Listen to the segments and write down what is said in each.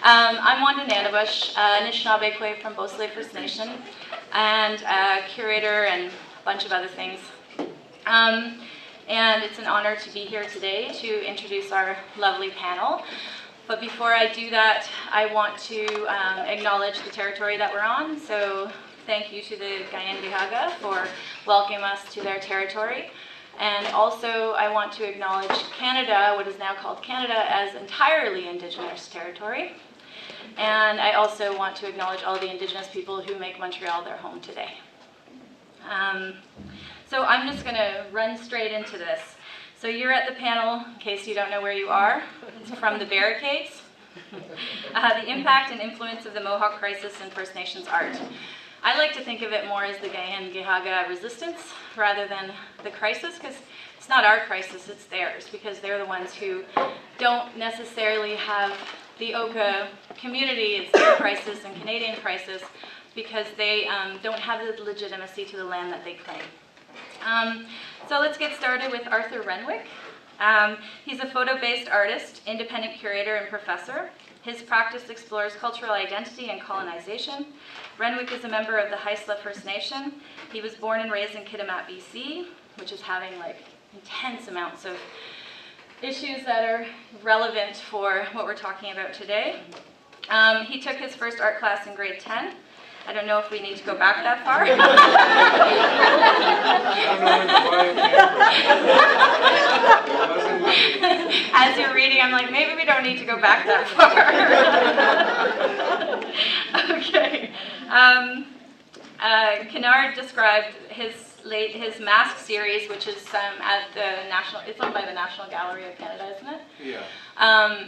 I'm Wanda Nanabush, Anishinaabe from Bow Slave First Nation, and a curator and a bunch of other things. And it's an honor to be here today to introduce our lovely panel. But before I do that, I want to acknowledge the territory that we're on. So thank you to the Gayan-Gihaga for welcoming us to their territory. And also I want to acknowledge Canada, what is now called Canada, as entirely Indigenous territory. And I also want to acknowledge all the Indigenous people who make Montreal their home today. So I'm just going to run straight into this. So you're at the panel, in case you don't know where you are. It's from the Barricades. The impact and influence of the Mohawk crisis in First Nations art. I like to think of it more as the Gayan-Gihaga resistance rather than the crisis, because it's not our crisis, it's theirs, because they're the ones who don't necessarily have the Oka community. It's their crisis and Canadian crisis, because they don't have the legitimacy to the land that they claim. So let's get started with Arthur Renwick. He's a photo-based artist, independent curator, and professor. His practice explores cultural identity and colonization. Renwick is a member of the Haisla First Nation. He was born and raised in Kitimat, BC, which is having like intense amounts of issues that are relevant for what we're talking about today. He took his first art class in grade 10. I don't know if we need to go back that far. As you're reading, I'm like, maybe we don't need to go back that far. Okay. Kennard described his mask series, which is at the National, it's owned by the National Gallery of Canada, isn't it? Yeah.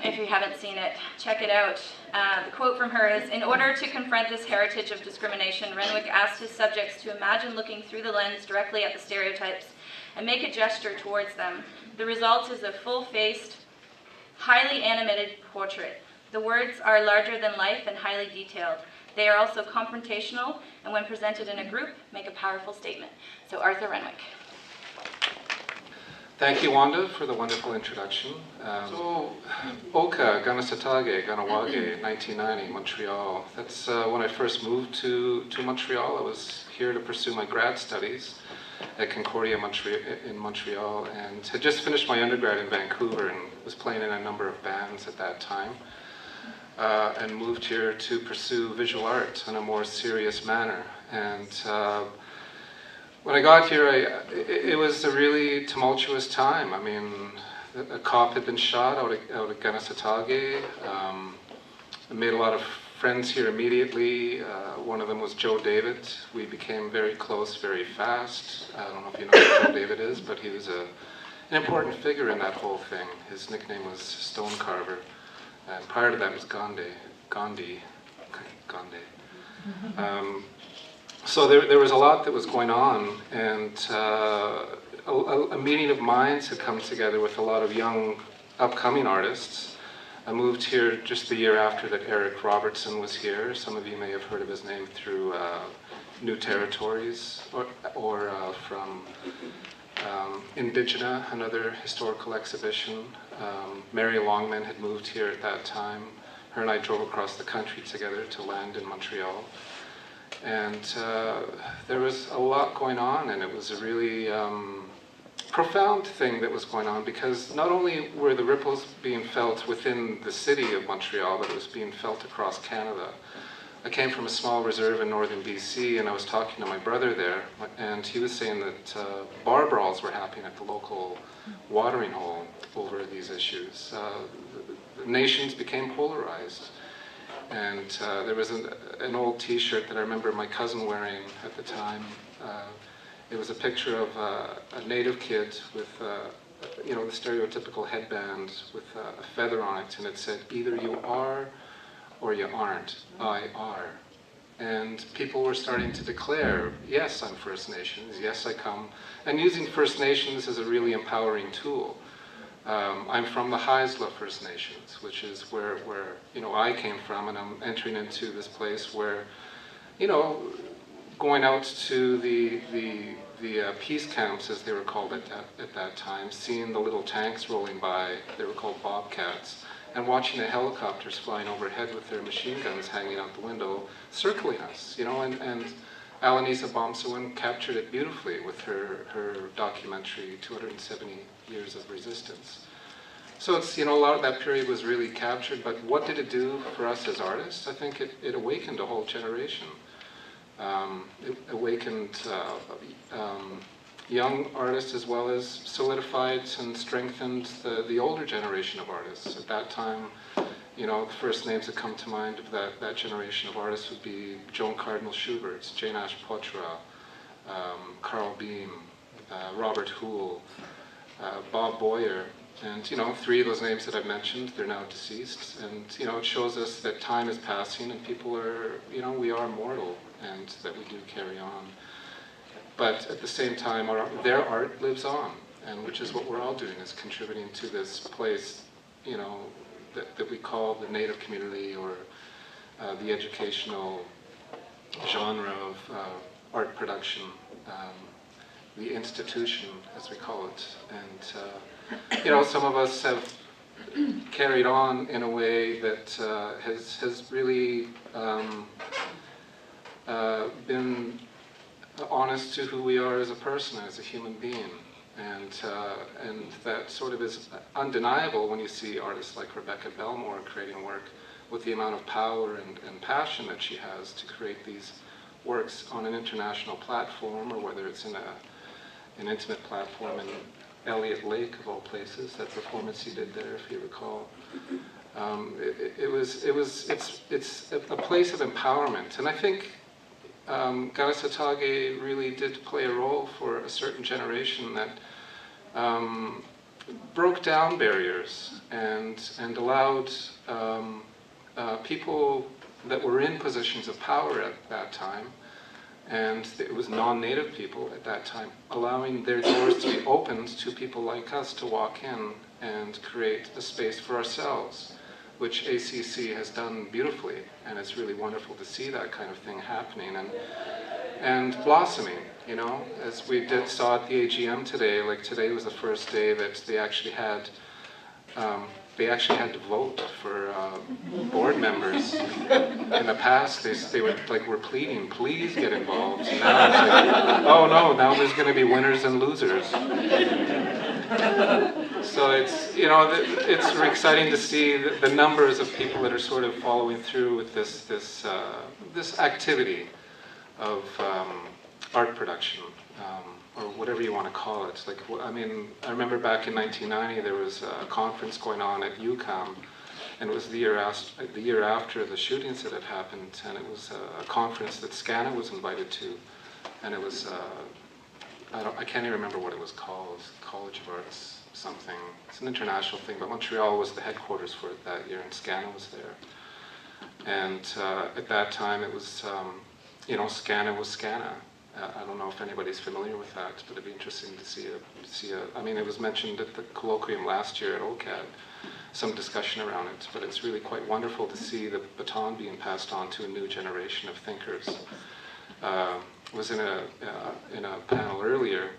If you haven't seen it, check it out. The quote from her is, "In order to confront this heritage of discrimination, Renwick asked his subjects to imagine looking through the lens directly at the stereotypes and make a gesture towards them. The result is a full-faced, highly animated portrait. The words are larger than life and highly detailed. They are also confrontational, and when presented in a group, make a powerful statement." So Arthur Renwick. Thank you, Wanda, for the wonderful introduction. Oka, Ganasatage, Ganawage, 1990, Montreal. That's when I first moved to Montreal. I was here to pursue my grad studies at Concordia in Montreal, and had just finished my undergrad in Vancouver and was playing in a number of bands at that time. And moved here to pursue visual art in a more serious manner. And when I got here, it was a really tumultuous time. I mean, a cop had been shot out at Ganasatage. I made a lot of friends here immediately. One of them was Joe David. We became very close very fast. I don't know if you know who Joe David is, but he was an important figure in that whole thing. His nickname was Stone Carver. And prior to that was Gandhi. So there was a lot that was going on, and a meeting of minds had come together with a lot of young, upcoming artists. I moved here just the year after that Eric Robertson was here. Some of you may have heard of his name through New Territories, or from Indigena, another historical exhibition. Mary Longman had moved here at that time. Her and I drove across the country together to land in Montreal. And there was a lot going on, and it was a really profound thing that was going on, because not only were the ripples being felt within the city of Montreal, but it was being felt across Canada. I came from a small reserve in northern BC, and I was talking to my brother there, and he was saying that bar brawls were happening at the local watering hole over these issues. The nations became polarized. And there was an old t-shirt that I remember my cousin wearing at the time. It was a picture of a native kid with, the stereotypical headband with a feather on it, and it said, "Either you are or you aren't. I are." And people were starting to declare, yes, I'm First Nations, yes, I come. And using First Nations as a really empowering tool. I'm from the Haisla First Nations, which is where I came from, and I'm entering into this place where, going out to the peace camps, as they were called at that time, seeing the little tanks rolling by, they were called bobcats, and watching the helicopters flying overhead with their machine guns hanging out the window, circling us, you know, and Alanisa Bomsawin captured it beautifully with her documentary, 270 Years of Resistance. So it's, you know, a lot of that period was really captured, but what did it do for us as artists? I think it awakened a whole generation. It awakened young artists as well as solidified and strengthened the older generation of artists. At that time, you know, the first names that come to mind of that generation of artists would be Joan Cardinal Schubert, Jane Ash Potra, Carl Beam, Robert Hoole, Bob Boyer. And, you know, 3 of those names that I've mentioned, they're now deceased. And, you know, it shows us that time is passing and people are, you know, we are mortal and that we do carry on. But at the same time, their art lives on, and which is what we're all doing, is contributing to this place, you know, that we call the Native community, or the educational genre of art production, the institution, as we call it. And, you know, some of us have carried on in a way that has really been honest to who we are as a person, as a human being. And that sort of is undeniable when you see artists like Rebecca Belmore creating work with the amount of power and passion that she has to create these works on an international platform, or whether it's in an intimate platform in Elliott Lake, of all places, that performance you did there, if you recall. It's a place of empowerment. And I think Garasatage really did play a role for a certain generation that broke down barriers and allowed people that were in positions of power at that time, and it was non-native people at that time, allowing their doors to be opened to people like us to walk in and create a space for ourselves, which ACC has done beautifully, and it's really wonderful to see that kind of thing happening and blossoming, you know, as we saw at the AGM today. Like, today was the first day that they actually had to vote for board members. In the past, they were pleading, please get involved. And now it's like, oh no, now there's going to be winners and losers. So it's, you know, it's exciting to see the numbers of people that are sort of following through with this activity of art production, or whatever you want to call it. Like, I mean, I remember back in 1990 there was a conference going on at UQAM, and it was the year after the shootings that had happened, and it was a conference that SCANA was invited to, and it was I can't even remember what it was called, College of Arts something. It's an international thing, but Montreal was the headquarters for it that year, and SCANA was there. And at that time it was, you know, SCANA was SCANA. I don't know if anybody's familiar with that, but it'd be interesting to see a, I mean, it was mentioned at the colloquium last year at OCAD, some discussion around it, but it's really quite wonderful to see the baton being passed on to a new generation of thinkers. Was in a panel earlier,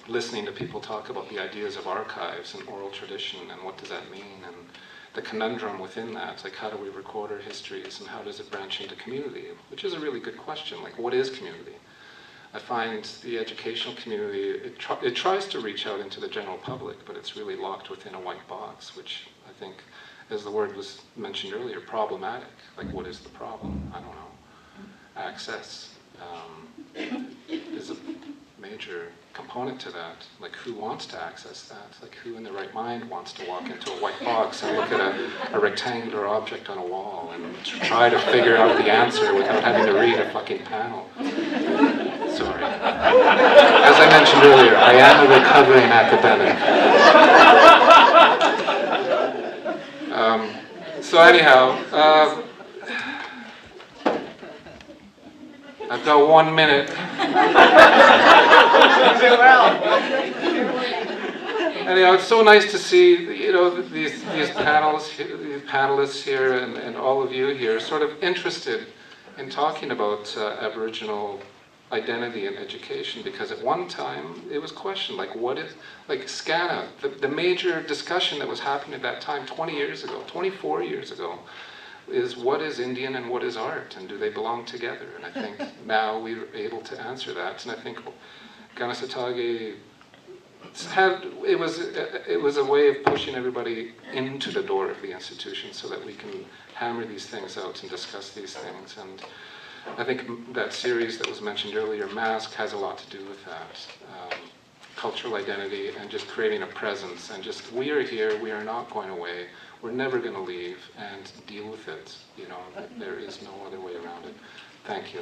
listening to people talk about the ideas of archives and oral tradition, and what does that mean, and the conundrum within that, like, how do we record our histories, and how does it branch into community, which is a really good question. Like, what is community? I find the educational community, it tries to reach out into the general public, but it's really locked within a white box, which I think, as the word was mentioned earlier, problematic. Like, what is the problem? I don't know. Access is a major component to that. Like, who wants to access that? Like, who in their right mind wants to walk into a white box and look at a rectangular object on a wall and try to figure out the answer without having to read a fucking panel? Sorry. As I mentioned earlier, I am a recovering academic. So anyhow, I've got 1 minute. Anyhow, it's so nice to see, you know, these panelists here, and all of you here, sort of interested in talking about Aboriginal identity in education, because at one time it was questioned, like what is, like SCANA, the major discussion that was happening at that time 20 years ago, 24 years ago, is what is Indian and what is art, and do they belong together? And I think now we're able to answer that, and I think Ganasatake it was a way of pushing everybody into the door of the institution so that we can hammer these things out and discuss these things. And I think that series that was mentioned earlier, Mask, has a lot to do with that. Cultural identity and just creating a presence, and just, we are here, we are not going away, we're never going to leave, and deal with it. You know, there is no other way around it. Thank you.